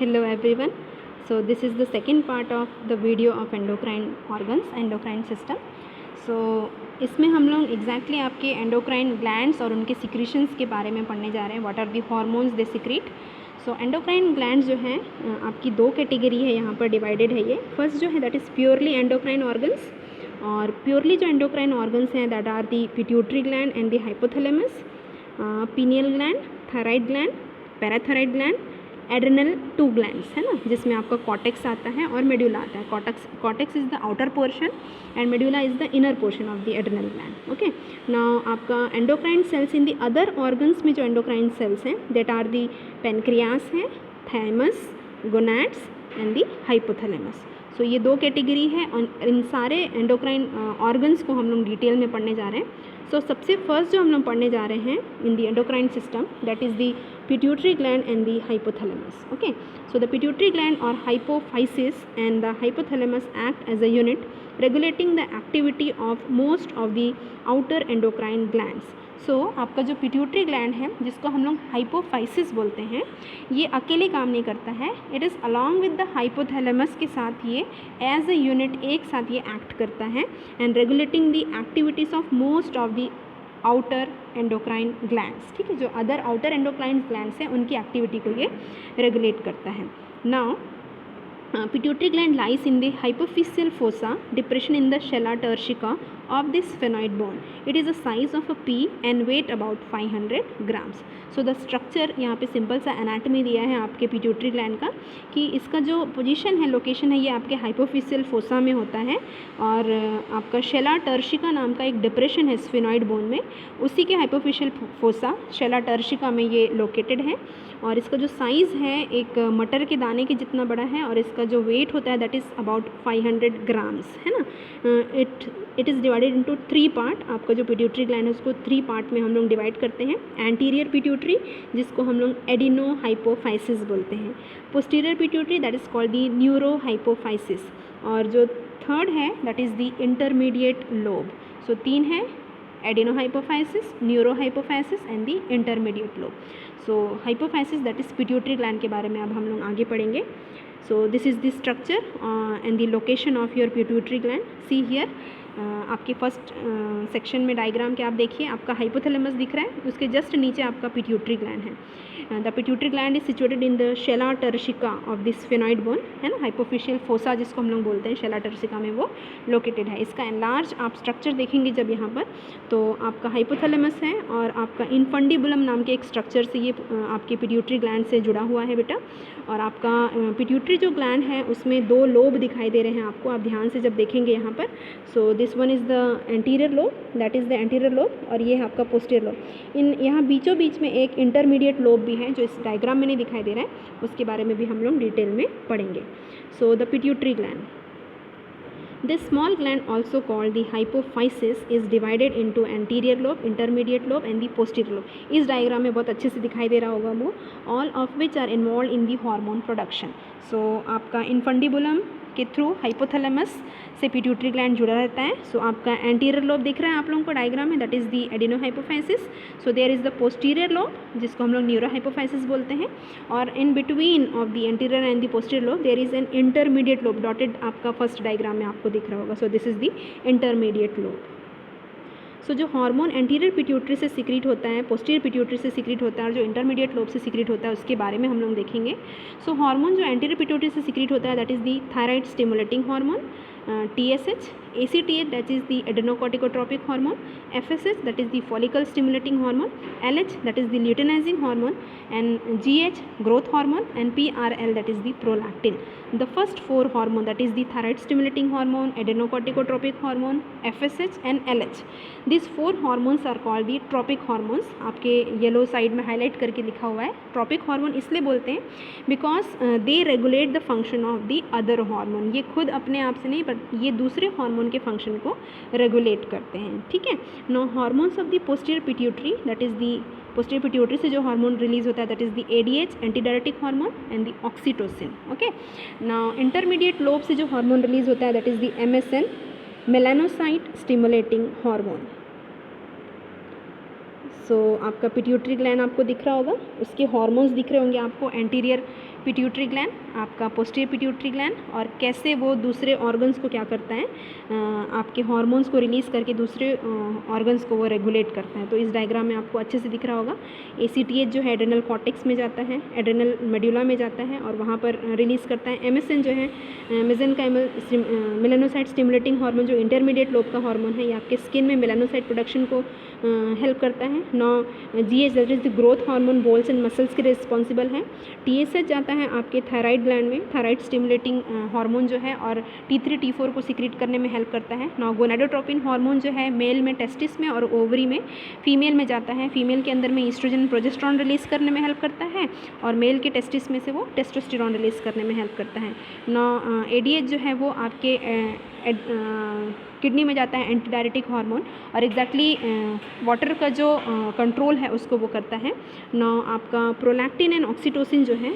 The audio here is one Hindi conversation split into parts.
Hello everyone. So this is the second part of the video of endocrine organs, endocrine system. So इसमें हम लोग एग्जैक्टली आपके एंडोक्राइन ग्लैंड्स और उनके सिक्रीशंस के बारे में पढ़ने जा रहे हैं. What are the hormones they secrete. So endocrine glands जो हैं आपकी दो कैटेगरी है, यहाँ पर डिवाइडेड है. ये फर्स्ट जो है that is purely endocrine organs, और प्योरली जो एंडोक्राइन ऑर्गन्स हैं that are the pituitary gland and the hypothalamus, pineal gland, thyroid gland, parathyroid gland, adrenal 2 glands है ना, जिसमें आपका कॉर्टेक्स आता है और मेड्यूला आता है. Cortex is the outer portion and medulla is the inner portion of the adrenal gland. Okay, now आपका endocrine cells in the other organs में जो एंडोक्राइन सेल्स हैं दैट आर दी पेनक्रियास है, thymus, gonads and the hypothalamus. So ये दो कैटेगरी है और इन सारे एंडोक्राइन ऑर्गन्स को हम लोग डिटेल में पढ़ने जा रहे हैं. सो सबसे फर्स्ट जो हम लोग पढ़ने जा रहे हैं in the endocrine system that is the pituitary gland and the hypothalamus. Okay, so the pituitary gland or hypophysis and the hypothalamus act as a unit regulating the activity of most of the outer endocrine glands. So आपका जो पिट्यूटरी ग्लैंड है जिसको हम लोग हाइपोफाइसिस बोलते हैं, ये अकेले काम नहीं करता है. It is along with the hypothalamus के साथ ये एज अ यूनिट एक साथ ये एक्ट करता है and regulating the activities of most of the outer endocrine glands. ठीक है, जो अदर आउटर एंडोक्राइन ग्लैंड्स हैं उनकी एक्टिविटी को ये रेगुलेट करता है. Now pituitary gland lies in the hypophyseal fossa depression in the sella turcica of this sphenoid bone. It is the size of a pea and weight about 500 grams. So the structure यहाँ पे सिंपल सा एनाटमी दिया है आपके पिट्यूटरी ग्लैंड का कि इसका जो पोजीशन है, लोकेशन है, ये आपके हाइपोफिशियल फोसा में होता है और आपका शेला टर्शिका नाम का एक डिप्रेशन है स्फेनॉइड बोन में, उसी के हाइपोफिशियल फोसा शेला टर्शिका में ये लोकेटेड है. और इसका जो साइज़ है एक मटर के दाने के जितना बड़ा है और इसका जो वेट होता है दैट इज़ अबाउट 500 ग्राम्स है ना. It is divided into 3 part. आपका जो पिट्यूटरी ग्लैंड है उसको 3 पार्ट में हम लोग डिवाइड करते हैं. एंटीरियर पिट्यूटरी जिसको हम लोग एडिनो हाइपोफाइसिस बोलते हैं, posterior pituitary that is called the neurohypophysis, और जो थर्ड है that is the intermediate lobe. So 3 है, adenohypophysis, neurohypophysis and the intermediate lobe. So hypophysis that is pituitary gland के बारे में अब हम लोग आगे पढ़ेंगे. So this is the structure and the location of your pituitary gland. See here आपके फर्स्ट सेक्शन में डायग्राम के आप देखिए, आपका हाइपोथैलेमस दिख रहा है, उसके जस्ट नीचे आपका पिट्यूटरी ग्लैंड है. The pituitary gland is situated in the sella turcica of this sphenoid bone है ना, हाइपोफिशियल फोसा जिसको हम लोग बोलते हैं, शेला टर्शिका में वो लोकेटेड है. इसका एनलार्ज आप स्ट्रक्चर देखेंगे जब यहाँ पर, तो आपका हाइपोथैलेमस है और आपका इनफंडिबुलम नाम के एक स्ट्रक्चर से ये आपके पिट्यूटरी ग्लैंड से जुड़ा हुआ है बेटा. और आपका पिट्यूटरी जो ग्लैंड है उसमें 2 लोब दिखाई दे रहे हैं आपको, आप ध्यान से जब देखेंगे यहाँ पर. So this one is the anterior lobe, that is the anterior lobe, और ये है आपका पोस्टीरियर लोब. इन यहाँ बीचों बीच में एक इंटरमीडिएट लोब भी है जो इस डायग्राम में नहीं दिखाई दे रहा है, उसके बारे में भी हम लोग डिटेल में पढ़ेंगे. So the pituitary gland, this small gland also called the hypophysis is divided into anterior lobe, intermediate lobe and the posterior lobe. इस डायग्राम में बहुत अच्छे से दिखाई दे रहा होगा वो, all of which are involved in the hormone production. So आपका इनफंडिबुलम के थ्रू हाइपोथैलेमस से पिट्यूटरी ग्लैंड जुड़ा रहता है. सो आपका एंटीरियर लोब दिख रहा है आप लोगों को डायग्राम में, that is the adenohypophysis. So there is the posterior lobe जिसको हम लोग न्यूरो हाइपोफाइसिस बोलते हैं, और in between of the anterior and the posterior lobe there is an intermediate lobe, dotted आपका फर्स्ट डायग्राम में आपको दिख रहा होगा. So this is the intermediate lobe. So जो हार्मोन एंटीरियर पिट्यूटरी से सिक्रीट होता है, पोस्टीरियर पिट्यूटरी से सिक्रीट होता है, और जो इंटरमीडिएट लोब से सिक्रीट होता है उसके बारे में हम लोग देखेंगे. सो हार्मोन जो एंटीरियर पिट्यूटरी से सिक्रीट होता है that is the thyroid stimulating hormone, TSH, ACTH that is the adenocorticotropic hormone, FSH that is the follicle stimulating hormone, LH that is the luteinizing hormone, and GH growth hormone, and PRL that is the prolactin. The first 4 hormone that is the thyroid stimulating hormone, adenocorticotropic hormone, FSH and LH. These 4 hormones are called the tropic hormones. आपके येलो साइड में हाईलाइट करके लिखा हुआ है. ट्रॉपिक हार्मोन इसलिए बोलते हैं because they regulate the function of the other hormone. ये खुद अपने आप से नहीं, बट ये दूसरे हार्मोन के फंक्शन को रेगुलेट करते हैं. ठीक है. No hormones of the posterior pituitary that is the posterior pituitary से जो हार्मोन रिलीज होता है that is the ADH antidiuretic hormone and the oxytocin. Okay. Now intermediate lobe से जो हार्मोन रिलीज होता है that is the MSN melanocyte stimulating hormone. So आपका पिट्यूटरी ग्लैंड आपको दिख रहा होगा, उसके हार्मोन्स दिख रहे होंगे आपको. एंटीरियर पिट्यूटरी ग्लैंड, आपका पोस्टीरियर पिट्यूटरी ग्लैंड, और कैसे वो दूसरे ऑर्गन्स को क्या करता है, आपके हार्मोन्स को रिलीज़ करके दूसरे ऑर्गन्स को वो रेगुलेट करता है। तो इस डायग्राम में आपको अच्छे से दिख रहा होगा। ACTH जो है एड्रेनल कॉर्टेक्स में जाता है, एड्रेनल मेडुला में जाता है और वहाँ पर रिलीज़ करता है। MSN जो है मेसेनकाइमल मेलानोसाइट स्टिमुलेटिंग हार्मोन, जो इंटरमीडिएट लोब का हार्मोन है, ये आपके स्किन में मेलानोसाइट प्रोडक्शन को हेल्प करता है। GH that is the growth hormone bones and muscles के रिस्पॉन्सिबल है। TSH जाता है आपके थायराइड ग्लैंड में, थायराइड स्टिमुलेटिंग हार्मोन जो है, और T3 T4 को सिक्रीट करने में हेल्प करता है। गोनाडोट्रोपिन हार्मोन जो है मेल में टेस्टिस में और ओवरी में, फीमेल में जाता है। फीमेल के अंदर में ईस्ट्रोजन प्रोजेस्टेरॉन रिलीज़ करने में हेल्प करता है और मेल के टेस्टिस में से वो टेस्टोस्टेरॉन रिलीज़ करने में हेल्प करता है। ADH जो है वो आपके किडनी में जाता है, एंटी डायरेटिक हार्मोन, और एग्जैक्टली वाटर का जो कंट्रोल है उसको वो करता है। आपका प्रोलैक्टिन एंड ऑक्सीटोसिन जो है,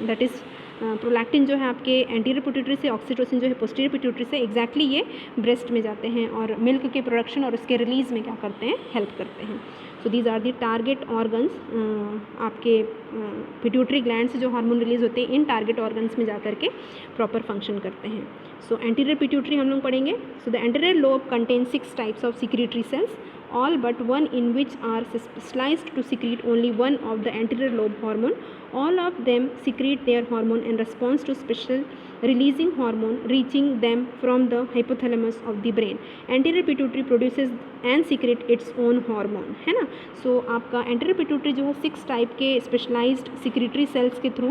दैट इज़ प्रोलैक्टिन जो है आपके एंटीरियर पिट्यूटरी से, ऑक्सीटोसिन जो है पोस्टीरियर पिट्यूटरी से, एग्जैक्टली ये ब्रेस्ट में जाते हैं और मिल्क के प्रोडक्शन और उसके रिलीज़ में क्या करते हैं, हेल्प करते हैं। So these are the target organs. आपके पिट्यूटरी ग्लैंड से जो हार्मोन रिलीज़ होते हैं इन टारगेट ऑर्गन्स में जा कर के प्रॉपर फंक्शन करते हैं। सो एंटीरियर पिट्यूटरी हम लोग पढ़ेंगे। So the anterior lobe contains 6 types of secretory cells, all but one in which are specialized to secrete only one of the anterior lobe hormone. All of them secrete their hormone in response to special releasing hormone reaching them from the hypothalamus of the brain. Anterior pituitary produces and secrete its own hormone, है ना। सो आपका एंटीरियर पिट्यूटरी जो है 6 टाइप के स्पेशलाइज्ड सिक्रीटरी सेल्स के थ्रू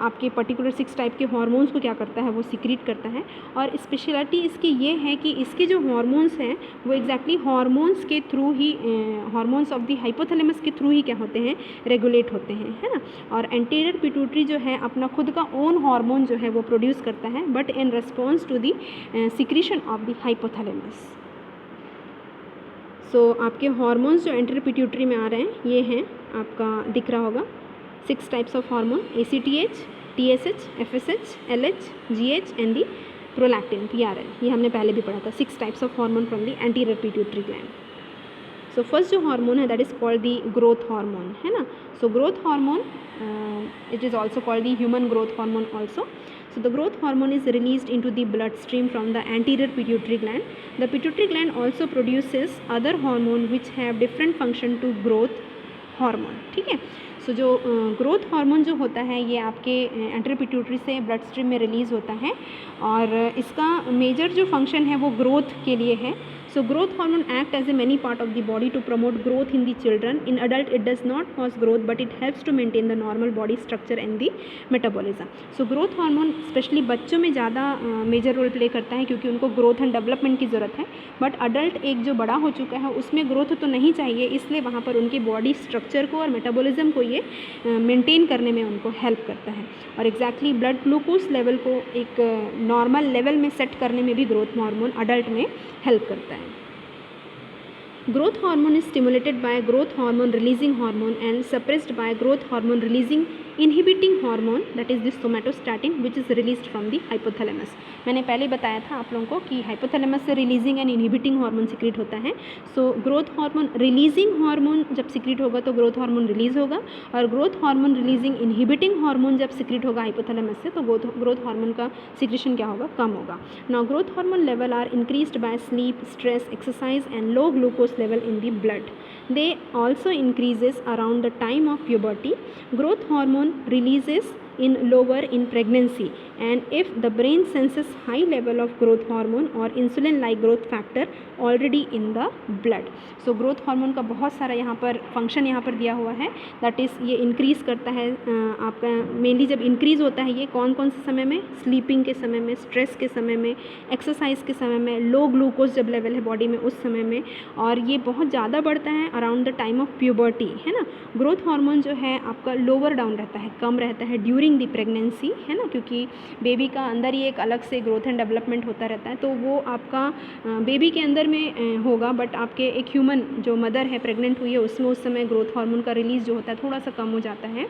आपके पर्टिकुलर 6 टाइप के हार्मोन्स को क्या करता है, वो सिक्रीट करता है। और स्पेशलिटी इसकी ये है कि इसके जो हार्मोन्स हैं वो एग्जैक्टली हार्मोन्स के through he, hormones of the hypothalamus के थ्रू ही क्या होते हैं, रेगुलेट होते हैं, है ना। और एंटीरियर पिट्यूटरी जो है अपना खुद का ओन हार्मोन जो है वो प्रोड्यूस करता है, but in response to the secretion of the hypothalamus. So आपके हार्मोन्स जो एंटीरियर पिट्यूटरी में आ रहे हैं ये हैं, आपका दिख रहा होगा 6 types of hormone, ACTH, TSH, FSH, LH, GH and the prolactin, PRL। ये हमने पहले भी पढ़ा था, 6 types of hormone from the anterior pituitary gland. So first जो हार्मोन है that is called the growth hormone, है ना। So growth hormone it is also called the human growth hormone also. So the growth hormone is released into the bloodstream from the anterior pituitary gland. The pituitary gland also produces other hormone which have different function to growth hormone. ठीक है. सो जो ग्रोथ हार्मोन जो होता है ये आपके एंटीरियर पिट्यूटरी से ब्लड स्ट्रीम में रिलीज़ होता है और इसका मेजर जो फंक्शन है वो ग्रोथ के लिए है. So growth hormone act as a many part of the body to promote growth in the children. In adult it does not cause growth but it helps to maintain the normal body structure and the metabolism. So growth hormone specially बच्चों में ज़्यादा मेजर रोल प्ले करता है क्योंकि उनको ग्रोथ एंड डेवलपमेंट की ज़रूरत है. बट अडल्ट एक जो बड़ा हो चुका है उसमें ग्रोथ तो नहीं चाहिए, इसलिए वहाँ पर उनकी बॉडी स्ट्रक्चर को और मेटाबॉलिज्म को ये मेंटेन करने में उनको हेल्प करता है. और एग्जैक्टली ब्लड ग्लूकोज लेवल को एक नॉर्मल लेवल में सेट करने में भी ग्रोथ हार्मोन अडल्ट में हेल्प करता है. Growth hormone is stimulated by growth hormone releasing hormone and suppressed by growth hormone releasing inhibiting hormone, that is the somatostatin, which is released from the hypothalamus. मैंने पहले बताया था आप लोगों को कि हाइपोथैलेमस से releasing and inhibiting hormone secrete होता है. So growth hormone releasing hormone जब सिक्रीट होगा तो ग्रोथ हार्मोन रिलीज होगा और growth hormone releasing inhibiting hormone जब सिक्रीट होगा हाइपोथैलेमस से तो ग्रोथ हार्मोन का सिक्रीशन क्या होगा, कम होगा. Now growth hormone level are increased by sleep, stress, exercise and low glucose level in the blood. They also increases around the time of puberty. Growth hormone releases in lower in pregnancy, and if the brain senses high level of growth hormone or insulin like growth factor already in the blood. So growth hormone का बहुत सारा यहाँ पर फंक्शन यहाँ पर दिया हुआ है. दैट इज़ ये इंक्रीज़ करता है आपका, मेनली जब इंक्रीज़ होता है ये कौन कौन से समय में, स्लीपिंग के समय में, स्ट्रेस के समय में, एक्सरसाइज के समय में, लो ग्लूकोज जब लेवल है बॉडी में उस समय में, और ये बहुत ज़्यादा बढ़ता है around the time of puberty, है ना. ग्रोथ हार्मोन जो है आपका लोअर डाउन रहता है, कम रहता है ड्यूरिंग द प्रेगनेंसी, है ना, क्योंकि बेबी का अंदर ही एक अलग से ग्रोथ एंड डेवलपमेंट होता रहता है तो वो आपका बेबी के अंदर में होगा. बट आपके एक ह्यूमन जो मदर है प्रेग्नेंट हुई है उसमें उस समय ग्रोथ हार्मोन का रिलीज़ जो होता है थोड़ा सा कम हो जाता है.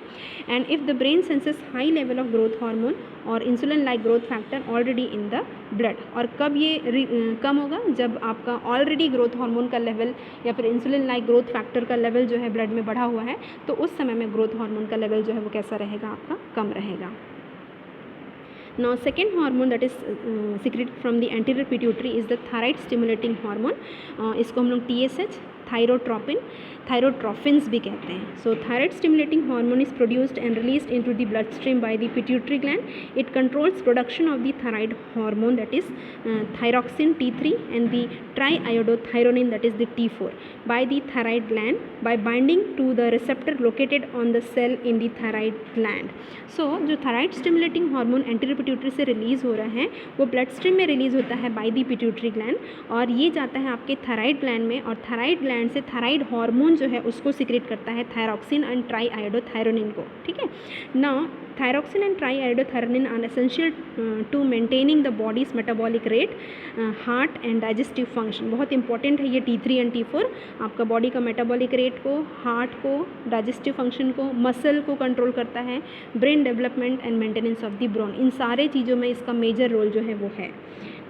And if the brain senses high level of growth hormone और insulin like growth factor already in the blood. और कब ये कम होगा, जब आपका ऑलरेडी ग्रोथ हार्मोन का लेवल या फिर इंसुलिन लाइक ग्रोथ फैक्टर का लेवल जो है ब्लड में बढ़ा हुआ है तो उस समय में ग्रोथ हार्मोन का लेवल जो है वो कैसा रहेगा, आपका कम कम रहेगा। Now second hormone that is secreted from the anterior pituitary is the thyroid stimulating hormone. इसको हम लोग TSH, थायरोट्रोपिन, थायरोट्रोफिन्स भी कहते हैं. So thyroid stimulating hormone is produced and released into the bloodstream by the pituitary gland. It controls production of the thyroid hormone that is thyroxine T3 and the triiodothyronine that is the T4 by the thyroid gland by binding to the receptor located on the cell in the thyroid gland. So जो thyroid stimulating hormone anterior pituitary से रिलीज़ हो रहा है वो ब्लड स्ट्रीम में रिलीज़ होता है बाय दी पिट्यूटरी ग्लैंड और ये जाता है आपके थायराइड ग्लैंड में और थायराइड ग्लैंड से थायराइड हार्मोन जो है उसको सिक्रेट करता है थायरॉक्सिन एंड ट्राईआयोडोथायरोनिन को. ठीक है. Now thyroxine and triiodothyronine are essential to maintaining the body's metabolic rate, heart and digestive function. बहुत इंपॉर्टेंट है ये T3 एंड T4 आपका बॉडी का मेटाबॉलिक रेट को, हार्ट को, डाइजेस्टिव फंक्शन को, मसल को कंट्रोल करता है, brain development and maintenance of the brain. इन सारे चीज़ों में इसका मेजर रोल जो है वो है.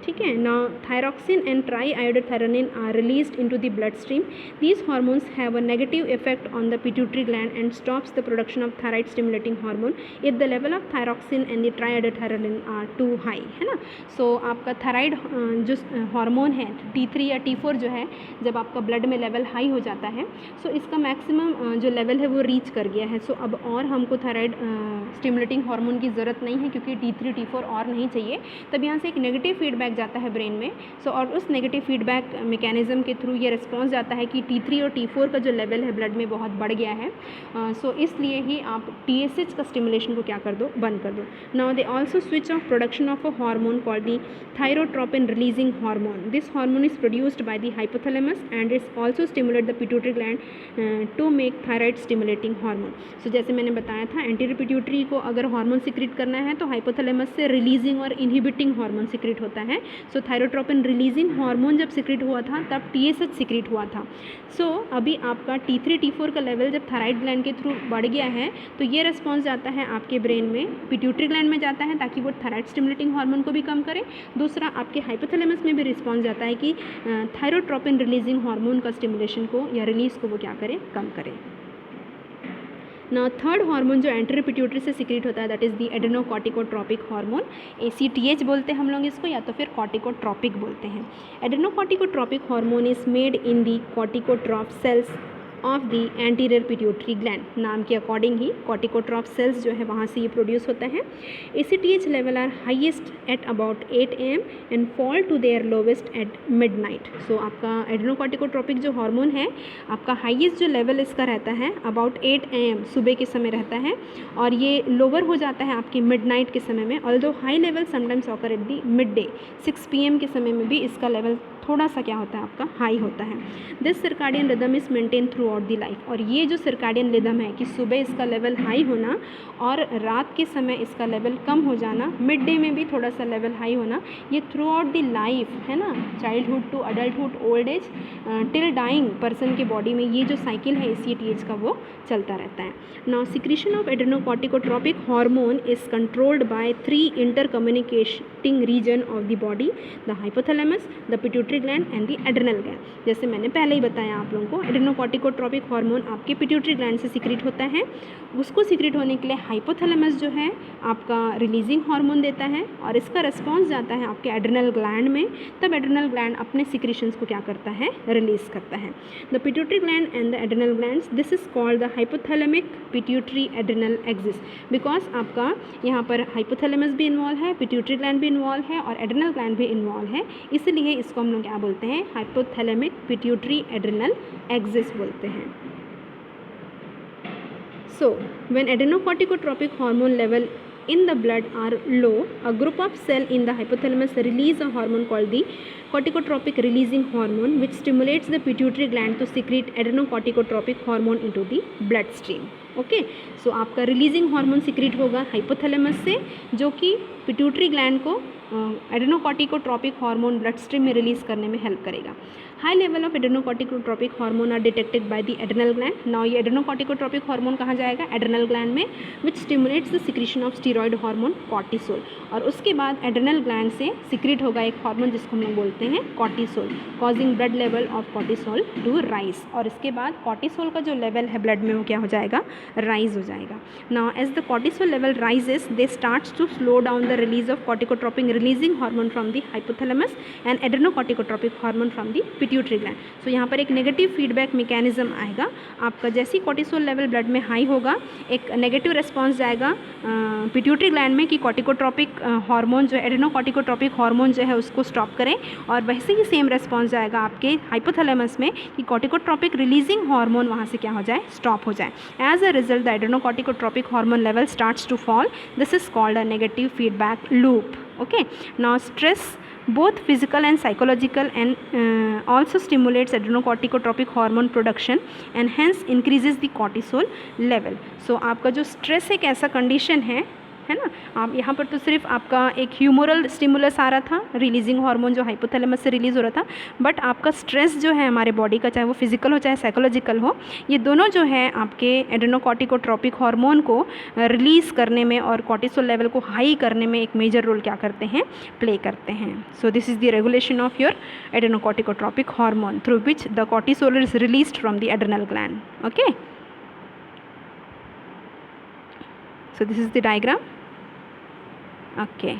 ठीक है. Now thyroxine and triiodothyronine are released into the blood stream. These hormones have a negative effect on the pituitary gland and stops the production of thyroid stimulating hormone if the level of thyroxine and the triiodothyronine are too high. है ना. सो आपका थायराइड जो हार्मोन है T3 या T4 जो है जब आपका ब्लड में लेवल हाई हो जाता है सो इसका मैक्सिमम जो लेवल है वो रीच कर गया है. सो अब और हमको थायराइड स्टिमुलेटिंग हार्मोन की ज़रूरत नहीं है क्योंकि T3 T4 और नहीं चाहिए. तब यहाँ से एक नेगेटिव फीडबैक जाता है ब्रेन में. सो और उस नेगेटिव फीडबैक मैकेनिज्म के थ्रू ये रिस्पॉन्स जाता है कि T3 और T4 का जो लेवल है ब्लड में बहुत बढ़ गया है. सो इसलिए ही आप TSH का स्टिमुलेशन को क्या कर दो, बंद कर दो. Now they also switch off production of a hormone called the thyrotropin releasing hormone. This hormone is produced by the hypothalamus and it's also stimulate the pituitary gland to make thyroid stimulating hormone. So जैसे मैंने बताया था एंटीरियर पिट्यूटरी को अगर हार्मोन सिक्रेट करना है तो हाइपोथैलेमस से रिलीजिंग और इनहिबिटिंग हार्मोन सिक्रेट होता है. सो थायरोट्रोपिन रिलीजिंग हार्मोन जब सिक्रेट हुआ था तब TSH सिक्रेट हुआ था. सो अभी आपका T3 T4 का लेवल जब थायराइड ग्लैंड के थ्रू बढ़ गया है तो ये रिस्पॉन्स जाता है आपके ब्रेन में, पिट्यूटरी ग्लैंड में जाता है ताकि वो थायराइड स्टिमुलेटिंग हार्मोन को भी कम करे. दूसरा आपके हाइपोथैलेमस में भी रिस्पॉन्स जाता है कि थायरोट्रोपिन रिलीजिंग हार्मोन का स्टिमुलेशन को या रिलीज को वो क्या करे, कम करे. ना थर्ड हार्मोन जो एंटीरियर पिट्यूटरी से सिक्रेट होता है that is the adrenocorticotropic hormone. ACTH बोलते हैं हम लोग इसको या तो फिर कॉर्टिकोट्रोपिक बोलते हैं. Adrenocorticotropic hormone is made in the corticotroph cells of the anterior pituitary gland. नाम के अकॉर्डिंग ही कॉर्टिकोट्रॉप सेल्स जो है वहाँ से ये प्रोड्यूस होता है. ACTH level are highest at about 8 AM and fall to their lowest at midnight. So आपका एडेनोकॉर्टिकोट्रोपिक जो हार्मोन है आपका हाईएस्ट जो लेवल इसका रहता है अबाउट 8 AM सुबह के समय रहता है और ये लोअर हो जाता है आपके मिडनाइट के समय में. Although high level sometimes occur at the mid day 6 PM के समय में भी इसका लेवल थोड़ा सा क्या होता है आपका हाई होता है. This circadian rhythm is maintain through out the life. और ये जो सर्काडियन रिदम है कि सुबह इसका लेवल हाई होना और रात के समय इसका लेवल कम हो जाना, मिड डे में भी थोड़ा सा लेवल हाई होना, ये थ्रू आउट दी लाइफ है ना, childhood to adulthood old age till dying person के बॉडी में ये जो साइकिल है ACTH का वो चलता रहता है. Now secretion of adrenocorticotropic hormone is controlled by 3 intercommunicating region of the body, the hypothalamus, the pituitary gland and the adrenal gland. जैसे मैंने पहले ही बताया आप लोगों को एडेनोकॉर्टिकोट्रोपिक हार्मोन आपके पिट्यूटरी ग्लैंड से सिक्रेट होता है. उसको सिक्रेट होने के लिए हाइपोथैलेमस जो है आपका रिलीजिंग हार्मोन देता है और इसका रिस्पॉन्स जाता है आपके एड्रेनल ग्लैंड में. तब एड्रेनल ग्लैंड अपने सिक्रेशंस को क्या करता है, रिलीज करता है. The pituitary gland and the adrenal glands this is called the hypothalamic pituitary adrenal axis. Because आपका यहाँ पर हाइपोथैलेमस भी इन्वॉल्व है, पिट्यूटरी ग्लैंड भी इन्वॉल्व है और एड्रेनल ग्लैंड भी इन्वॉल्व है. इसलिए इसको हम लोग क्या बोलते हैं, हाइपोथैलेमिक पिट्यूटरी एड्रेनल एक्सिस बोलते हैं. So, when adenocorticotropic hormone level in the blood are low, a group of cell in the hypothalamus release a hormone called the corticotropic releasing hormone which stimulates the pituitary gland to secrete adenocorticotropic hormone into the bloodstream. Okay. So आपका रिलीजिंग हार्मोन सिक्रेट होगा हाइपोथैलेमस से जो कि पिट्यूटरी ग्लैंड को एडेनोकॉर्टिकोट्रोपिक हार्मोन ब्लड स्ट्रीम में रिलीज करने में हेल्प करेगा. High level of adrenocorticotropic hormone are detected by the adrenal gland. Now ये एडेनोकॉर्टिकोट्रोपिक हार्मोन कहाँ जाएगा, एड्रेनल ग्लैंड में, which stimulates the secretion of steroid hormone cortisol. और उसके बाद एड्रेनल ग्लैंड से सिक्रेट होगा एक हार्मोन जिसको हम लोग बोलते हैं cortisol, causing blood level of cortisol to rise. और इसके बाद कॉर्टिसोल का जो लेवल है ब्लड में वो क्या हो जाएगा, राइज हो जाएगा. Now as the cortisol level rises they starts to slow down the release of corticotropic releasing hormone from the hypothalamus and adrenocorticotropic hormone from the pituitary gland. So यहाँ पर एक नेगेटिव फीडबैक मैकेनिज्म आएगा. आपका जैसी कॉर्टिसोल लेवल ब्लड में हाई होगा एक नेगेटिव रिस्पॉन्स जाएगा पिट्यूटरी ग्लैंड में कि कॉर्टिकोट्रोपिक हार्मोन जो है एड्रेनोकॉर्टिकोट्रोपिक हार्मोन जो है उसको स्टॉप करें, और वैसे ही सेम रिस्पॉन्स जाएगा आपके हाइपोथैलेमस में कि कॉर्टिकोट्रोपिक रिलीजिंग हार्मोन वहाँ से क्या हो जाए, स्टॉप हो जाए. As a result the adrenocorticotropic hormone level starts to fall. This is called a negative feedback loop. Okay, now stress both physical and psychological and also stimulates adrenocorticotropic hormone production and hence increases the cortisol level. So आपका जो stress एक ऐसा condition है ना, आप यहाँ पर तो सिर्फ आपका एक ह्यूमरल स्टिमुलस आ रहा था, रिलीजिंग हार्मोन जो हाइपोथैलेमस से रिलीज़ हो रहा था, बट आपका स्ट्रेस जो है हमारे बॉडी का, चाहे वो फिजिकल हो चाहे साइकोलॉजिकल हो, ये दोनों जो है आपके एड्रेनोकॉर्टिकोट्रोपिक हार्मोन को रिलीज़ करने में और कॉर्टिसोल लेवल को हाई करने में एक मेजर रोल क्या करते हैं, प्ले करते हैं. सो this is the regulation of your adrenocorticotropic hormone through which the cortisol is released from the adrenal gland. Okay, so this is the diagram. Okay,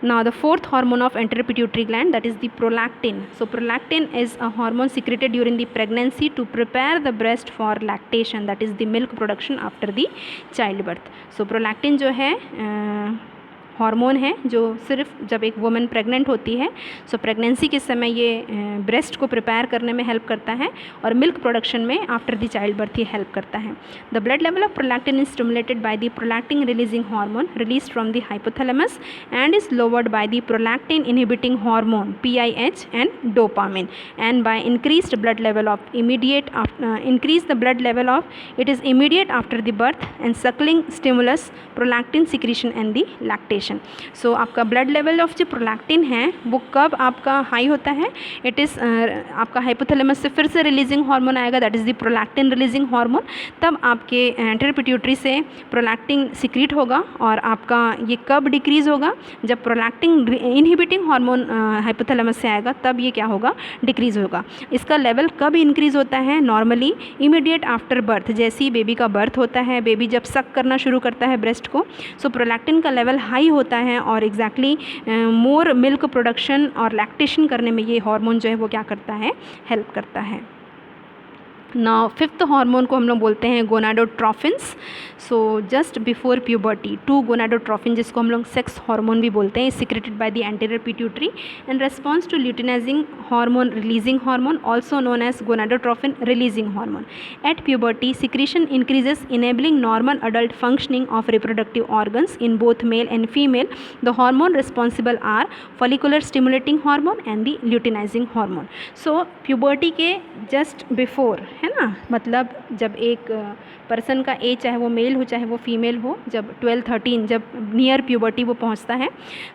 now the fourth hormone of anterior pituitary gland, that is the prolactin. So prolactin is a hormone secreted during the pregnancy to prepare the breast for lactation, that is the milk production after the childbirth. So prolactin जो है हार्मोन है जो सिर्फ जब एक वुमेन प्रेग्नेंट होती है, सो प्रेगनेंसी के समय ये ब्रेस्ट को प्रिपेयर करने में हेल्प करता है और मिल्क प्रोडक्शन में आफ्टर द चाइल्ड बर्थ ये हेल्प करता है. The blood level of prolactin is stimulated by the prolactin releasing hormone release from the hypothalamus and is lowered by the prolactin inhibiting hormone PIH and dopamine and by increased blood level of increase the blood level of it is immediate after the birth and suckling stimulus prolactin secretion and the lactation. सो आपका ब्लड लेवल ऑफ जो प्रोलैक्टिन है वो कब आपका हाई होता है, इट इज़ आपका हाइपोथैलेमस से फिर से रिलीजिंग हार्मोन आएगा, that is the prolactin releasing hormone. तब आपके एंटीरियर पिट्यूटरी से प्रोलैक्टिन सिक्रीट होगा और आपका ये कब डिक्रीज़ होगा, जब प्रोलैक्टिन इनहिबिटिंग हार्मोन हाइपोथैलेमस से आएगा तब ये क्या होगा, डिक्रीज़ होगा. इसका लेवल कब इंक्रीज़ होता है, नॉर्मली इमीडिएट आफ्टर बर्थ. जैसे ही बेबी का बर्थ होता है, बेबी जब सक करना शुरू करता है ब्रेस्ट को, सो प्रोलैक्टिन का लेवल हाई होता है और एग्जैक्टली मोर मिल्क प्रोडक्शन और लैक्टेशन करने में ये हार्मोन जो है वो क्या करता है, हेल्प करता है. नाउ फिफ्थ हार्मोन को हम लोग बोलते हैं gonadotrophins. So just before puberty 2 gonadotrophin, जिसको हम लोग सेक्स हार्मोन भी बोलते हैं, is secreted by the anterior pituitary in response to luteinizing hormone releasing hormone also known as gonadotrophin releasing hormone. At puberty secretion increases enabling normal adult functioning of reproductive organs in both male and female. The hormone responsible are follicular stimulating hormone and the luteinizing hormone. So puberty के जस्ट बिफोर, है ना, मतलब जब एक पर्सन का एज चाहे वो मेल हो चाहे वो फीमेल हो, जब 12-13 जब नियर प्यूबर्टी वो पहुंचता है,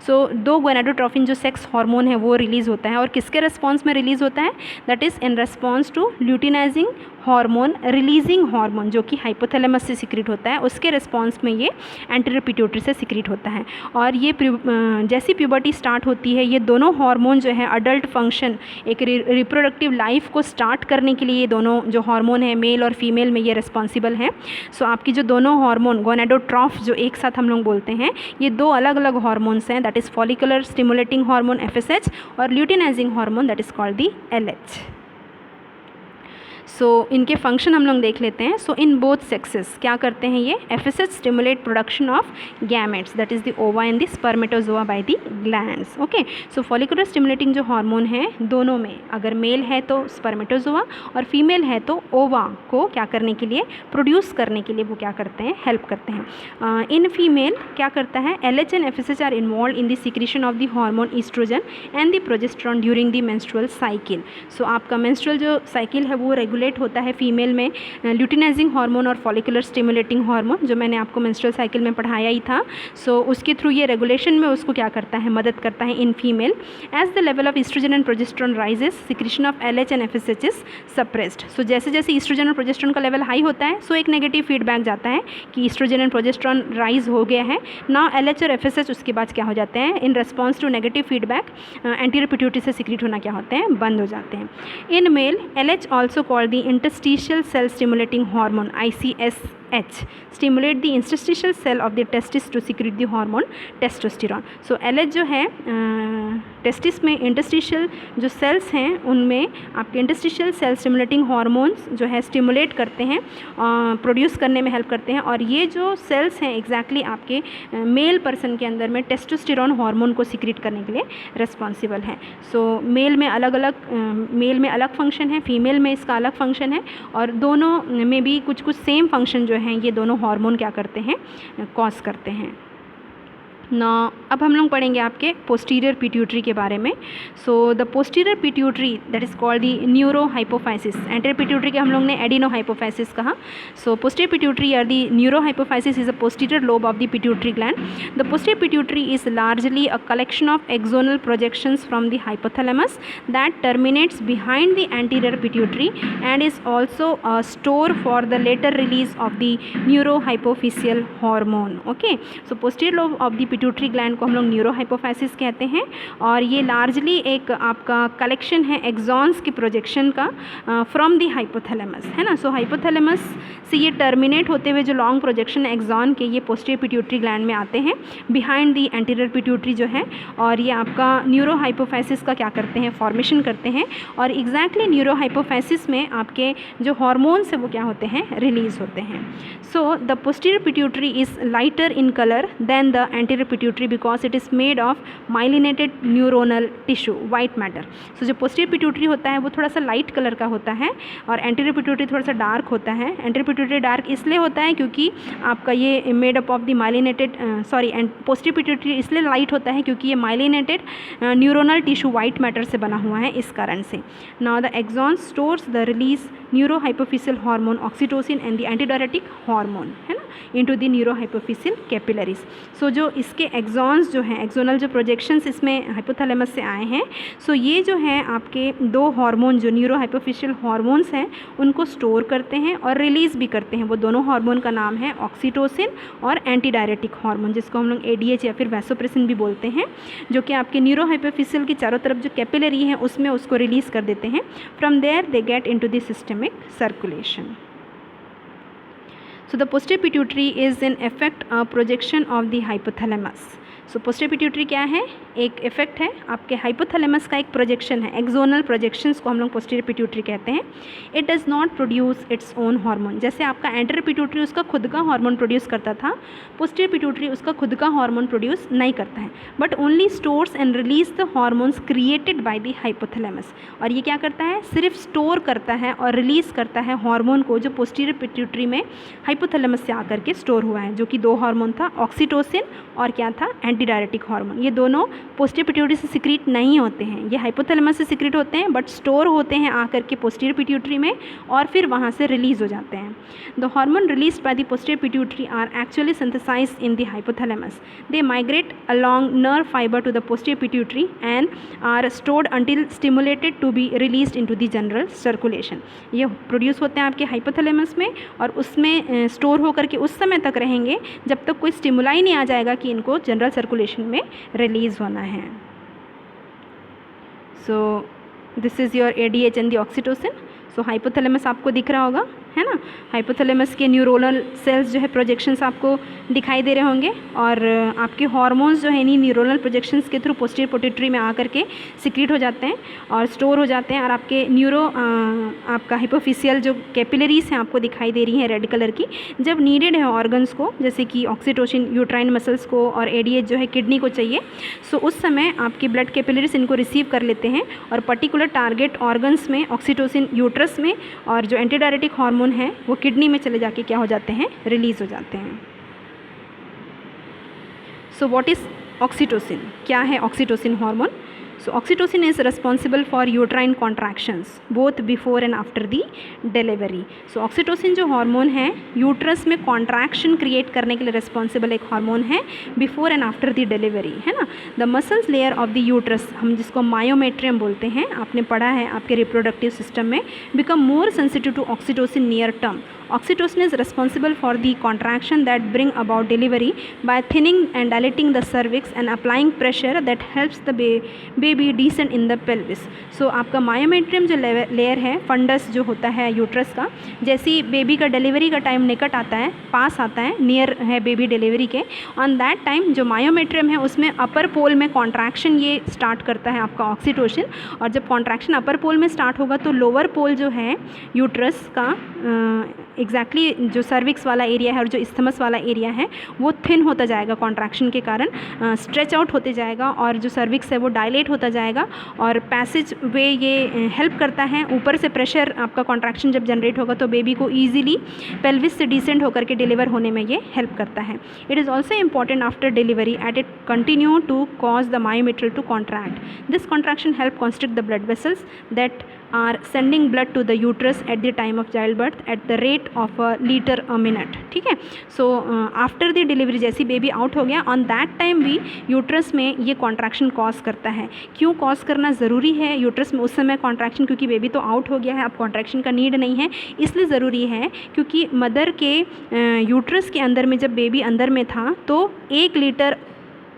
सो 2 गोनाडोट्रोफिन जो सेक्स हार्मोन है वो रिलीज़ होता है. और किसके रिस्पॉन्स में रिलीज़ होता है, that is in response to luteinizing hormone releasing hormone जो कि हाइपोथैलेमस से सिक्रीट होता है, उसके रिस्पॉन्स में ये एंटीरियर पिट्यूटरी से सिक्रीट होता है. और ये जैसी प्यूबर्टी स्टार्ट होती है, ये दोनों हार्मोन जो है अडल्ट फंक्शन, एक रिप्रोडक्टिव लाइफ को स्टार्ट करने के लिए ये दोनों जो हार्मोन है मेल और फीमेल में ये रिस्पॉन्सिबल हैं. सो आपकी जो दोनों हार्मोन गोनाडोट्रॉफ जो एक साथ हम लोग बोलते हैं, ये 2 अलग अलग हार्मोन्स हैं, that is follicular stimulating hormone FSH और luteinizing hormone that is called the LH. सो इनके फंक्शन हम लोग देख लेते हैं. सो इन बोथ सेक्सेस क्या करते हैं, ये FSH stimulate production of gametes, that is the ova and the spermatozoa by the glands. Okay, so follicular stimulating जो हार्मोन है दोनों में, अगर मेल है तो स्पर्मेटोजोआ और फीमेल है तो ओवा को क्या करने के लिए, प्रोड्यूस करने के लिए वो क्या करते हैं, हेल्प करते हैं. इन फीमेल क्या करता है, LH and FSH are involve in the secretion of the hormone oestrogen and the progesterone during the menstrual cycle. So आपका मेंस्ट्रुअल जो साइकिल है वो रेगुलेट होता है फीमेल में ल्यूटिनाइजिंग हार्मोन और फॉलिकुलर स्टिमुलेटिंग हार्मोन, जो मैंने आपको मेंस्ट्रुअल साइकिल में पढ़ाया ही था. सो उसके थ्रू ये रेगुलेशन में उसको क्या करता है, मदद करता है in female. As the level of oestrogen and progesterone rises, secretion of LH and FSH is suppressed. So जैसे जैसे ईस्ट्रोजन और प्रोजेस्टेरॉन का लेवल हाई होता है, सो एक नेगेटिव फीडबैक जाता है कि ईस्ट्रोजन एंड प्रोजेस्टेरॉन राइज हो गया है. नाउ LH और FSH उसके बाद क्या हो जाते हैं, in response to negative feedback anterior pituitary से सिक्रीट होना क्या होते हैं, बंद हो जाते हैं. In male LH also called called the interstitial cell stimulating hormone, ICSH, stimulate the interstitial cell of the testis to secrete the hormone testosterone. So LH जो है टेस्टिस में इंटरस्टिशियल जो सेल्स हैं उनमें आपके इंटरस्टिशियल सेल स्टिमुलेटिंग हार्मोन्स जो है स्टिमुलेट करते हैं, प्रोड्यूस करने में हेल्प करते हैं, और ये जो सेल्स हैं एग्जैक्टली आपके मेल पर्सन के अंदर में टेस्टोस्टेरोन हार्मोन को सीक्रेट करने के लिए रिस्पॉन्सिबल है. सो मेल में अलग फंक्शन है, फीमेल में इसका अलग फंक्शन है, और दोनों में भी कुछ सेम फंक्शन जो हैं ये दोनों हार्मोन क्या करते हैं, कॉज करते हैं. ना अब हम लोग पढ़ेंगे आपके पोस्टीरियर पिट्यूटरी के बारे में. सो the posterior pituitary that is called the neuro hypophysis. Anterior pituitary के हम लोग ने एडिनो हाइपोफाइसिस कहा. सो पोस्टीरियर पिट्यूटरी और the neurohypophysis is a posterior lobe of the pituitary gland. The posterior pituitary is largely a collection of axonal projections from the hypothalamus that terminates behind the anterior pituitary and is also a store for the later release of the neuro हाइपोफिशियल hormone. Okay, so posterior lobe of the pituitary gland को हम लोग न्यूरो हाइपोफाइसिस कहते हैं, और ये लार्जली एक आपका कलेक्शन है एक्सॉन्स के प्रोजेक्शन का फ्रॉम द हाइपोथैलेमस, है ना. सो हाइपोथैलेमस से ये टर्मिनेट होते हुए जो लॉन्ग प्रोजेक्शन एक्सॉन के ये पोस्टीरियर पिट्यूटरी ग्लैंड में आते हैं बिहाइंड द एंटीरियर पिट्यूटरी जो है, और ये आपका न्यूरो हाइपोफाइसिस का क्या करते हैं, फॉर्मेशन करते हैं, और एग्जैक्टली न्यूरो हाइपोफाइसिस में आपके जो हार्मोन्स है वो क्या होते हैं, रिलीज होते हैं. So the posterior pituitary is lighter in colour than the anterior pituitary because it is made of myelinated neuronal tissue white matter. So जो पोस्टीरियर पिट्यूटरी होता है वो थोड़ा सा लाइट कलर का होता है, और एंटीरियर पिट्यूटरी थोड़ा सा डार्क होता है. एंटीरियर पिट्यूटरी डार्क इसलिए होता है क्योंकि आपका ये made up of the myelinated posterior pituitary इसलिए लाइट होता है क्योंकि ये myelinated neuronal tissue white matter से बना हुआ है, इस कारण से. Now the axon stores the release neuro हाइपोफिशियल hormone oxytocin and the antidiuretic hormone, है ना, into the neurohypophysial capillaries. So जो इसके एक्सॉन्स जो हैं, एक्सोनल जो प्रोजेक्शंस इसमें हाइपोथैलेमस से आए हैं, सो ये जो है आपके दो हार्मोन जो न्यूरो हाइपोफिशियल हार्मोन्स हैं उनको स्टोर करते हैं और रिलीज़ भी करते हैं. वो दोनों हार्मोन का नाम है ऑक्सीटोसिन और एंटीडायरेटिक हार्मोन, जिसको हम लोग एडीएच या फिर वैसोप्रेसिन भी बोलते हैं, जो कि आपके न्यूरो हाइपोफिशियल की चारों तरफ जो कैपिलरी है उसमें उसको रिलीज़ कर देते हैं. From there they get into the systemic circulation. So the posterior pituitary is in effect a projection of the hypothalamus. So posterior pituitary क्या है, एक इफेक्ट है आपके हाइपोथैलेमस का, एक प्रोजेक्शन है, एक्सोनल प्रोजेक्शंस को हम लोग पोस्टीरियर पिट्यूटरी कहते हैं. It does not produce its own hormone. जैसे आपका एंटीरियर पिट्यूटरी उसका खुद का हार्मोन प्रोड्यूस करता था, पोस्टीरियर पिट्यूटरी उसका खुद का हार्मोन प्रोड्यूस नहीं करता है, but only stores and release the hormones created by the hypothalamus. और ये क्या करता है, सिर्फ स्टोर करता है और रिलीज़ करता है हार्मोन को जो पोस्टीरियर पिट्यूटरी में हाइपोथैलेमस से आकर के स्टोर हुआ है, जो कि दो हार्मोन था, ऑक्सीटोसिन और क्या था, एंटीडायरेटिक हार्मोन. ये दोनों पोस्टीरियर पिट्यूटरी से सिक्रीट नहीं होते हैं, ये हाइपोथैलेमस से सिक्रीट होते हैं, बट स्टोर होते हैं आकर के पोस्टीरियर पिट्यूटरी में और फिर वहाँ से रिलीज़ हो जाते हैं. The hormone released by the posterior pituitary are actually synthesized in the hypothalamus. They migrate along nerve fibre to the posterior pituitary and are stored until stimulated to be released into the general circulation. ये प्रोड्यूस होते हैं आपके हाइपोथैलेमस में और उसमें स्टोर होकर के उस समय तक रहेंगे जब तक कोई स्टिमुलाई नहीं आ जाएगा कि इनको जनरल सर्कुलेशन में रिलीज़ होना है. So this is your ADH and the oxytocin. So hypothalamus आपको दिख रहा होगा, है ना. हाइपोथैलेमस के न्यूरोनल सेल्स जो है प्रोजेक्शंस आपको दिखाई दे रहे होंगे, और आपके हार्मोन्स जो है इन्हीं न्यूरोनल प्रोजेक्शंस के थ्रू पोस्टीरियर पिट्यूटरी में आकर के सिक्रीट हो जाते हैं और स्टोर हो जाते हैं. और आपके आपका हाइपोफिशियल जो कैपिलरीज हैं आपको दिखाई दे रही हैं रेड कलर की, जब नीडेड है ऑर्गन्स को, जैसे कि ऑक्सीटोसिन यूट्राइन मसल्स को और एडीएच जो है किडनी को चाहिए, सो उस समय आपकी ब्लड कैपिलरीज इनको रिसीव कर लेते हैं और पर्टिकुलर टारगेट ऑर्गन्स में ऑक्सीटोसिन यूट्रस में और जो एंटीडायरेटिक हार्मोन है वो किडनी में चले जाके क्या हो जाते हैं, रिलीज हो जाते हैं. सो व्हाट इज ऑक्सीटोसिन, क्या है oxytocin hormone? So oxytocin is responsible for uterine contractions both before and after the delivery. So oxytocin जो हार्मोन है यूट्रस में कॉन्ट्रैक्शन क्रिएट करने के लिए रिस्पॉन्सिबल एक हार्मोन है before and after the delivery, है ना. The muscles layer of the uterus, हम जिसको मायोमेट्रियम बोलते हैं, आपने पढ़ा है आपके रिप्रोडक्टिव सिस्टम में, become more sensitive to oxytocin near term. Oxytocin is responsible for the contraction that bring about delivery by thinning and dilating the cervix and applying pressure that helps the baby descend in the pelvis. So आपका मायोमेट्रियम जो लेयर है, फंडस जो होता है यूट्रस का, जैसे ही बेबी का डिलीवरी का टाइम निकट आता है, पास आता है, नियर है बेबी डिलीवरी के, ऑन दैट टाइम जो मायोमेट्रियम है उसमें अपर पोल में कॉन्ट्रैक्शन ये स्टार्ट करता है आपका ऑक्सीटोसिन, और जब कॉन्ट्रैक्शन अपर पोल में स्टार्ट होगा तो लोअर पोल जो है यूट्रस का एग्जैक्टली जो सर्विक्स वाला एरिया है और जो इस्थमस वाला एरिया है वो थिन होता जाएगा कॉन्ट्रैक्शन के कारण, स्ट्रेच आउट होते जाएगा, और जो सर्विक्स है वो डायलेट होता जाएगा, और पैसेज वे ये हेल्प करता है, ऊपर से प्रेशर आपका कॉन्ट्रैक्शन जब जनरेट होगा तो बेबी को ईजिली पेल्विस से डिसेंड होकर के डिलीवर होने में ये हेल्प करता है. It is also important after delivery at it continue to cause the myometrial to contract. This contraction help constrict the blood vessels that are sending blood to the uterus at the time of childbirth at the rate of a liter a minute. ठीक है. सो आफ्टर द डिलीवरी जैसी बेबी आउट हो गया, ऑन दैट टाइम भी यूट्रस में ये कॉन्ट्रैक्शन कॉज करता है. क्यों कॉज करना ज़रूरी है यूट्रस में उस समय कॉन्ट्रैक्शन? क्योंकि बेबी तो आउट हो गया है, अब कॉन्ट्रैक्शन का नीड नहीं है, इसलिए ज़रूरी है क्योंकि मदर के यूट्रस के अंदर में जब बेबी अंदर में था तो 1 लीटर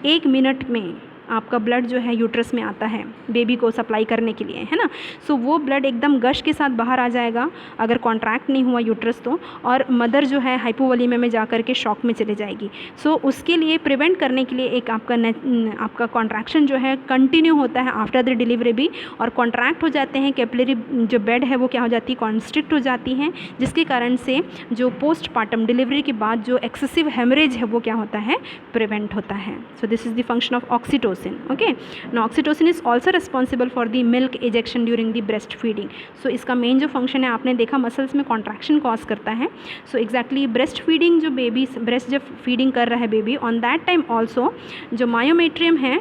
1 मिनट में आपका ब्लड जो है यूट्रस में आता है बेबी को सप्लाई करने के लिए, है ना. सो वो ब्लड एकदम गश के साथ बाहर आ जाएगा अगर कॉन्ट्रैक्ट नहीं हुआ यूट्रस तो, और मदर जो है हाइपोवोलीमिया में जा कर के शॉक में चले जाएगी. सो उसके लिए प्रिवेंट करने के लिए एक आपका कॉन्ट्रैक्शन जो है कंटिन्यू होता है आफ्टर द डिलीवरी भी, और कॉन्ट्रैक्ट हो जाते हैं, कैपिलरी जो बेड है वो क्या हो जाती है, कॉन्स्ट्रिक्ट हो जाती हैं, जिसके कारण से जो पोस्टपार्टम डिलीवरी के बाद जो एक्सेसिव हेमरेज है वो क्या होता है, प्रिवेंट होता है. So this is the function of oxytocin. Okay, now oxytocin is also responsible for the milk ejection during the breastfeeding. So इसका मेन जो फंक्शन है, आपने देखा मसल्स में कॉन्ट्रैक्शन कॉज करता है. सो एग्जैक्टली ब्रेस्ट फीडिंग, जो बेबी ब्रेस्ट जब फीडिंग कर रहा है baby, on that time also जो मायोमेट्रियम है,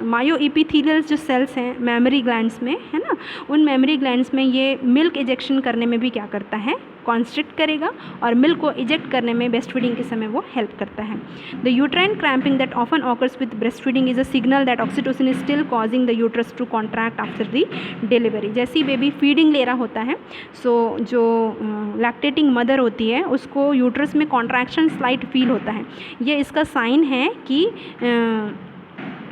मायो इपीथीलियल जो सेल्स हैं मेमरी ग्लैंड्स में, है ना, उन मेमरी ग्लैंड्स में ये मिल्क इजेक्शन करने में भी क्या करता है, कॉन्स्ट्रिक्ट करेगा, और मिल्क को इजेक्ट करने में ब्रेस्ट फीडिंग के समय वो हेल्प करता है. The uterine cramping that often occurs with breast feeding is a signal that oxytocin is still causing the uterus to contract after the delivery. जैसे ही बेबी फीडिंग ले रहा होता है, सो जो लैक्टेटिंग मदर होती है उसको यूट्रस में कॉन्ट्रैक्शन स्लाइट फील होता है. ये इसका साइन है कि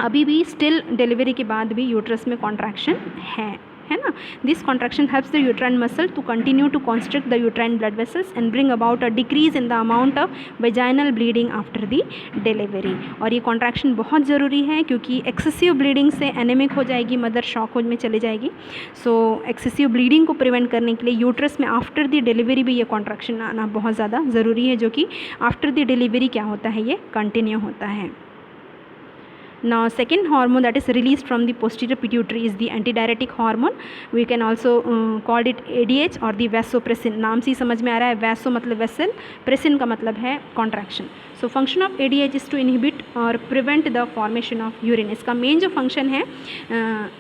अभी भी स्टिल डिलीवरी के बाद भी यूट्रस में कॉन्ट्रैक्शन है ना. This contraction helps the uterine muscle to continue to constrict the uterine blood vessels and bring about a decrease in the amount of vaginal bleeding after the delivery. और ये कॉन्ट्रैक्शन बहुत ज़रूरी है क्योंकि एक्सेसिव ब्लीडिंग से एनेमिक हो जाएगी मदर, शॉक में चले जाएगी. सो एक्सेसिव ब्लीडिंग को प्रिवेंट करने के लिए यूट्रस में आफ्टर द डिलीवरी भी ये कॉन्ट्रैक्शन आना बहुत ज़्यादा ज़रूरी है, जो कि आफ्टर द डिलीवरी क्या होता है, ये कंटिन्यू होता है. Now second hormone that is released from the posterior pituitary is the antidiuretic hormone. We can also call it ADH or the vasopressin. नाम से ही समझ में आ रहा है, वैसो मतलब वेसल, प्रेसिन का मतलब है contraction. So function of ADH is to inhibit और prevent the formation of urine. इसका मेन जो फंक्शन है,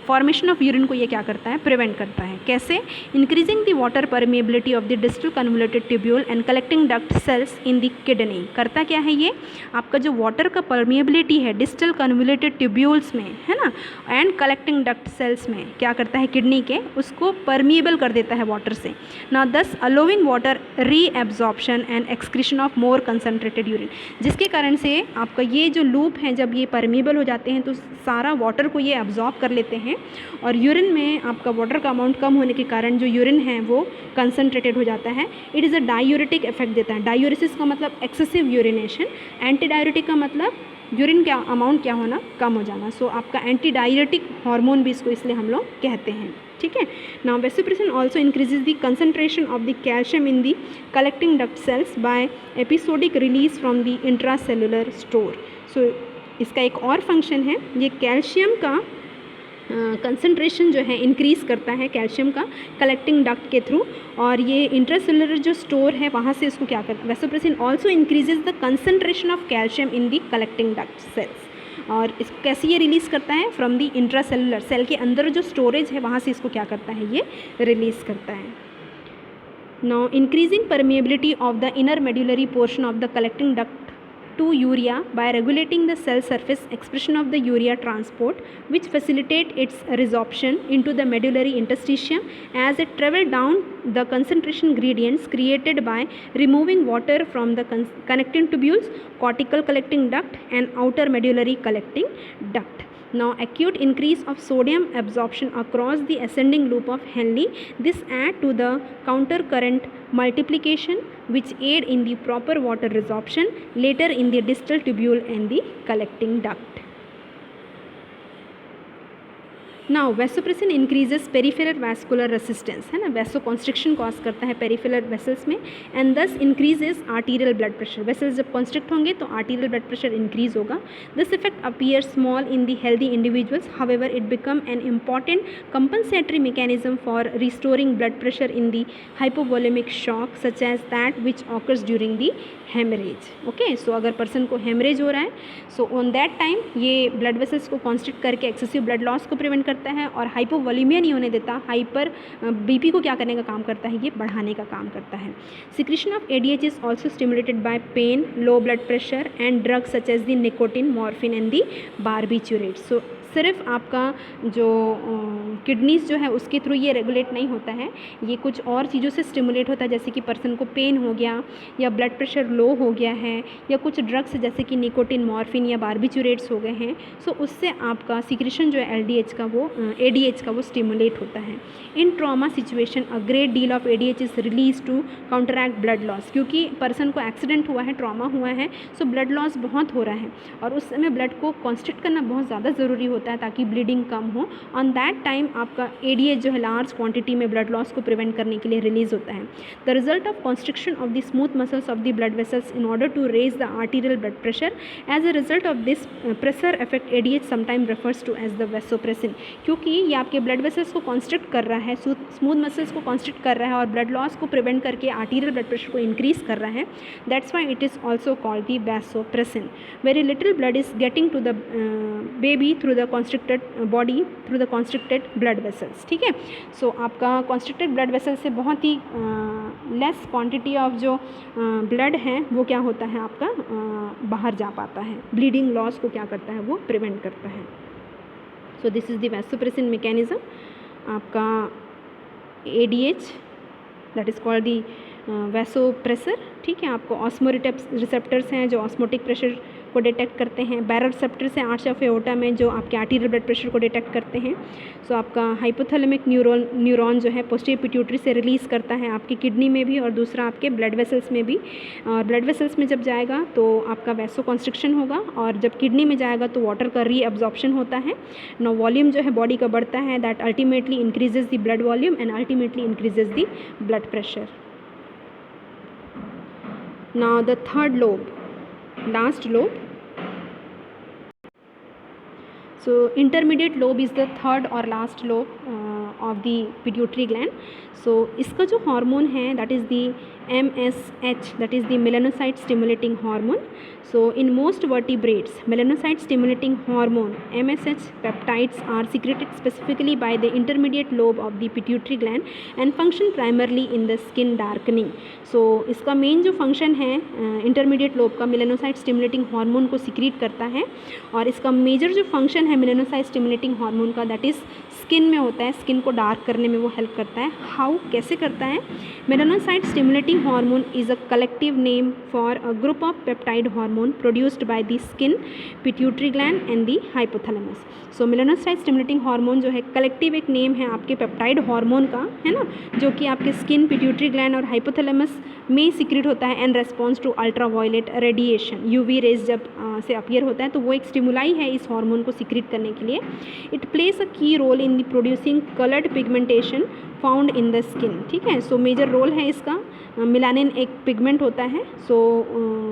फॉर्मेशन ऑफ यूरिन को ये क्या करता है, प्रिवेंट करता है. कैसे? Increasing the water permeability of the distal convoluted tubule and collecting duct cells in the kidney. करता क्या है ये, आपका जो वाटर का परमिएबिलिटी है डिस्टल कन्वोल्यूटेड ट्यूब्यूल्स में, है ना, एंड कलेक्टिंग डक्ट सेल्स में क्या करता है, किडनी के, उसको परमिएबल कर देता है वाटर से. ना thus allowing water reabsorption and excretion of more concentrated urine, जिसके कारण से आपका ये जो लूप है, जब ये परमिएबल हो जाते हैं तो सारा वाटर को ये एब्जॉर्ब कर लेते हैं, और यूरिन में आपका वाटर का अमाउंट कम होने के कारण जो यूरिन है वो कंसनट्रेटेड हो जाता है. It is a diuretic effect देता है. डायूरेसिस का मतलब एक्सेसिव यूरिनेशन, एंटी डायूरेटिक का मतलब यूरिन का अमाउंट क्या होना, कम हो जाना. सो आपका एंटी डायूरेटिक हार्मोन भी इसको इसलिए हम लोग कहते हैं. ठीक है. Now vasopressin also increases the concentration of the calcium in the collecting duct cells by episodic release from the intracellular store. So इसका एक और फंक्शन है, ये कैल्शियम का कंसंट्रेशन जो है इंक्रीज़ करता है, कैल्शियम का कलेक्टिंग डक्ट के थ्रू, और ये इंट्रासेलुलर जो स्टोर है वहाँ से इसको क्या करता है. Vasopressin also increases the concentration of calcium in the collecting duct cells. और इस कैसे ये रिलीज़ करता है, फ्रॉम द इंट्रासेलुलर, सेल के अंदर जो स्टोरेज है वहाँ से इसको क्या करता है, ये रिलीज़ करता है. Now increasing permeability of the inner medullary portion of the collecting duct to urea by regulating the cell surface expression of the urea transport, which facilitate its resorption into the medullary interstitium as it travel down the concentration gradients created by removing water from the connecting tubules, cortical collecting duct and outer medullary collecting duct. Now, acute increase of sodium absorption across the ascending loop of Henle. This add to the counter current multiplication, which aid in the proper water resorption later in the distal tubule and the collecting duct. Now vasopressin increases peripheral vascular resistance, है ना, वैसो कॉन्स्ट्रिक्शन कॉज करता है पेरिफेरल वेसल्स में and thus increases arterial blood pressure. Vessels जब कॉन्स्ट्रिक्ट होंगे तो आर्टीरियल ब्लड प्रेशर इंक्रीज होगा. This effect appear small in the healthy individuals, however it become an important compensatory mechanism for restoring blood pressure in the hypovolaemic shock such as that which occurs during the haemorrhage. Okay, so अगर पर्सन को हेमरेज हो रहा है सो ऑन दैट टाइम ये ब्लड वेसल्स को कॉन्स्ट्रिक्ट करके एक्सेसिव ब्लड लॉस को प्रिवेंट करता है और हाइपोवोलेमिया नहीं होने देता. हाइपर बीपी को क्या करने का काम करता है, ये बढ़ाने का काम करता है. Secretion of ADH is also stimulated by pain, low blood pressure and drugs such as the nicotine, morphine and the barbiturate. So सिर्फ आपका जो किडनीज जो है उसके थ्रू ये रेगुलेट नहीं होता है, ये कुछ और चीज़ों से स्टिमुलेट होता है, जैसे कि पर्सन को पेन हो गया या ब्लड प्रेशर लो हो गया है या कुछ ड्रग्स जैसे कि निकोटिन, मॉर्फिन या बारबिचुरेट्स हो गए हैं. सो उससे आपका सिक्रीशन जो है एलडीएच का वो एडीएच का वो स्टिमुलेट होता है. In trauma situation a great deal of ADH is release to counteract blood loss. क्योंकि पर्सन को एक्सीडेंट हुआ है, ट्रॉमा हुआ है, सो ब्लड लॉस बहुत हो रहा है और उस समय ब्लड को कॉन्स्ट्रिक्ट करना बहुत ज़्यादा ज़रूरी होता है ताकि ब्लीडिंग कम हो. ऑन दैट टाइम आपका एडीएच जो है लार्ज क्वांटिटी में ब्लड लॉस को प्रिवेंट करने के लिए रिलीज होता है. The result of constriction of the smooth muscles of the blood vessels in order to raise the arterial blood pressure. As a result of this pressure effect ADH sometime refers to as the vasopressin. क्योंकि ये आपके ब्लड वेसल्स को कॉन्स्ट्रिक्ट कर रहा है, स्मूथ मसल्स को कॉन्स्ट्रिक्ट कर रहा है और ब्लड लॉस को प्रिवेंट करके आर्टीरियल ब्लड प्रेशर को इंक्रीज कर रहा है. That's why it is also called the vasopressin. Very little blood is getting to the baby through the constricted body through the constricted blood vessels. ठीक है, सो आपका कॉन्स्ट्रिक्टेड ब्लड वेसल से बहुत ही लेस क्वांटिटी ऑफ जो ब्लड है वो क्या होता है आपका बाहर जा पाता है. ब्लीडिंग लॉस को क्या करता है, वो प्रिवेंट करता है. So this is the vasopressin mechanism. आपका ADH that is called the vasopressor. ठीक है, आपको ऑस्मोरिसेप्टर्स हैं जो ऑस्मोटिक प्रेशर को डिटेक्ट करते हैं. बैरोरिसेप्टर्स हैं आर्च ऑफ एओर्टा में जो आपके आर्टीरियल ब्लड प्रेशर को डिटेक्ट करते हैं. सो आपका हाइपोथैलेमिक न्यूरॉन जो है पोस्टीरियर पिट्यूटरी से रिलीज़ करता है आपकी किडनी में भी और दूसरा आपके ब्लड वेसल्स में भी. और ब्लड वेसल्स में जब जाएगा तो आपका वैसो कॉन्स्ट्रिक्शन होगा और जब किडनी में जाएगा तो वाटर का रीअब्जॉर्प्शन होता है. नो वॉल्यूम जो है बॉडी का बढ़ता है, that ultimately increases the blood volume and ultimately increases the blood pressure. Now the third lobe, last lobe. So intermediate lobe is the third or last lobe of the pituitary gland. So इसका जो हार्मोन है that is the MSH, that is the melanocyte stimulating hormone. So in most vertebrates, melanocyte stimulating hormone MSH peptides are secreted specifically by the intermediate lobe of the pituitary gland and function primarily in the skin darkening. So इसका मेन जो फंक्शन है इंटरमीडिएट लोब का मेलानोसाइट स्टिमुलेटिंग हार्मोन को सिक्रीट करता है और इसका मेजर जो फंक्शन है मेलानोसाइट स्टिमुलेटिंग हार्मोन का दैट इज़ स्किन में होता है. स्किन को डार्क करने में वो हेल्प करता है. हाउ, कैसे करता है? Melanocyte stimulating hormone is a collective name for a group of peptide hormone produced by the skin, pituitary gland and the hypothalamus. So melanocyte stimulating hormone जो है कलेक्टिव एक नेम है आपके पेप्टाइड हार्मोन का, है ना, जो कि आपके स्किन, पिट्यूटरी ग्लैंड और हाइपोथैलेमस में सिक्रेट होता है and response to ultraviolet radiation. UV rays जब से अपीयर होता है तो वो एक स्टिमुलाई है इस हार्मोन को सिक्रेट करने के लिए. It plays a key role in the producing coloured pigmentation found in the skin. ठीक है, सो मेजर रोल है इसका. मिलानिन एक पिगमेंट होता है, सो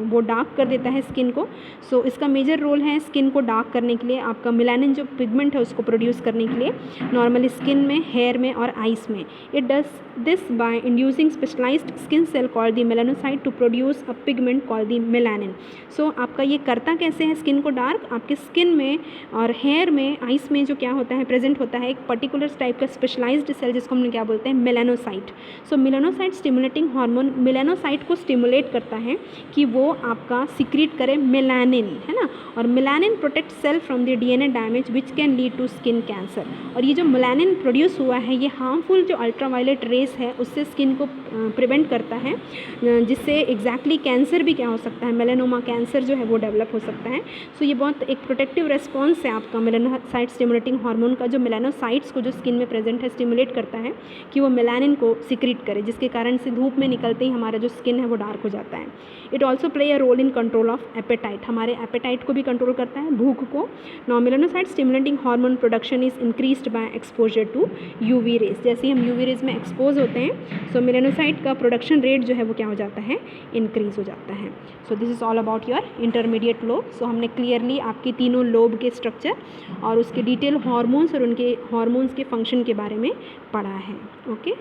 वो डार्क कर देता है स्किन को. सो इसका मेजर रोल है स्किन को डार्क करने के लिए. आपका मिलानिन जो पिगमेंट है उसको प्रोड्यूस करने के लिए नॉर्मल स्किन में, हेयर में और आइस में. It does this by inducing specialised skin cell called the melanocyte to produce a pigment called the melanin. So आपका ये करता कैसे है स्किन को डार्क? आपके स्किन में और हेयर में, आइस में जो क्या होता है, प्रेजेंट होता है एक पर्टिकुलर टाइप का स्पेशलाइज्ड सेल जिसको हम क्या बोलते हैं, melanocyte. So melanocyte stimulating hormone hormone melanocyte को स्टिमुलेट करता है कि वो आपका सिक्रीट करे मेलानिन, है ना, और melanin protect cell from the DNA damage which can lead to skin cancer. और ये जो मेलानिन प्रोड्यूस हुआ है ये हार्मफुल जो अल्ट्रावायलेट रेस है उससे स्किन को प्रिवेंट करता है, जिससे एग्जैक्टली कैंसर भी क्या हो सकता है, मेलानोमा कैंसर जो है वो डेवलप हो सकता है। सो ये बहुत एक प्रोटेक्टिव रेस्पॉन्स है आपका मेलानोसाइट स्टिमुलेटिंग हार्मोन का, जो मेलानोसाइट्स को जो स्किन में प्रेजेंट है स्टिमुलेट करता है कि वो मेलानिन को सिक्रीट करे, जिसके कारण से धूप में निकलते ही हमारा जो स्किन है वो डार्क हो जाता है। It also play a role in control of appetite, हमारे एपेटाइट को भी कंट्रोल करता है, भूख को। Now melanocyte stimulating hormone production is increased by exposure to UV rays. जैसे ही हम यूवी रेज में एक्सपोज होते हैं सो मेलानोसाइट का प्रोडक्शन रेट जो है वो क्या हो जाता है, इंक्रीज हो जाता है। So this is all about your intermediate lobe. So हमने क्लियरली आपकी तीनों लोब के स्ट्रक्चर और उसके डिटेल हार्मोन्स और उनके हार्मोन्स के फंक्शन के बारे में पढ़ा है। ओके।